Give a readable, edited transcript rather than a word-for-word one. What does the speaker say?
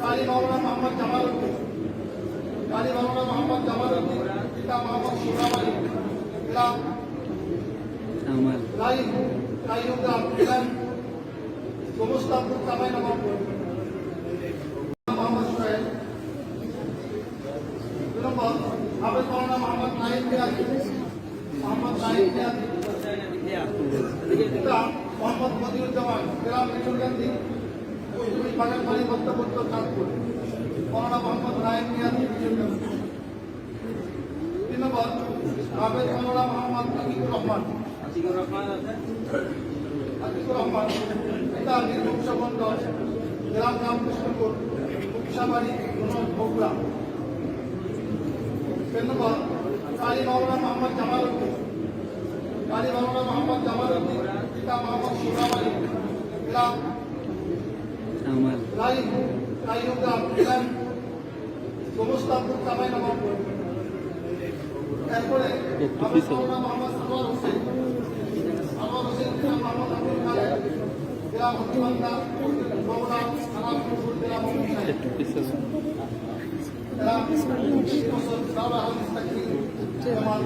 কালী মাওলানা মোহাম্মদ জামালউদ্দিন, কালী মাওলানা মোহাম্মদ জামালউদ্দিন, পিতা মোহাম্মদ সুরাব আলী, গ্রাম রাইউগ্রাম, জেলা গোমস্তাপুর, চাঁপাইনবাবগঞ্জ। মোহাম্মদ সোহেল। 2 নম্বর হাফেজ মাওলানা মোহাম্মদ নাইম মিয়াজি, মোহাম্মদ নাইম মিয়াজি, পিতা মোহাম্মদ মতিউজ্জামান, গ্রাম মিঠুরকান্দি, কস্তুরী বাগানবাড়ি, মধ্যপত্র, চাঁদপুর। মাওলানা মোহাম্মদ নাইম মিয়াজি, মিঠুরকান্দি। 3 নম্বর হাফেজ মাওলানা মোহাম্মদ আতিকুর রহমান, পিতা নির্বংশ মন্ডল, গ্রাম রামকৃষ্ণপুর, মুকসাবাড়ি, বগুড়া। 4 নম্বর কালী মাওলানা মোহাম্মদ জামালউদ্দিন, কালী মাওলানা মোহাম্মদ জামালউদ্দিন, পিতা মোহাম্মদ সুরাব আলী, গ্রাম রাইউগ্রাম, জেলা গোমস্তাপুর, চাঁপাইনবাবগঞ্জ। এরপরে হাফেজ মাওলানা মোহাম্মদ আনোয়ার হোসেন, পিতা মোহাম্মদ আব্দুল খালেক, জেলা হবিগঞ্জ, বগুড়া থানা, জেলা মুন্সিগঞ্জ। 20 বছর দাওরা হাদিস তাকফীর জামাত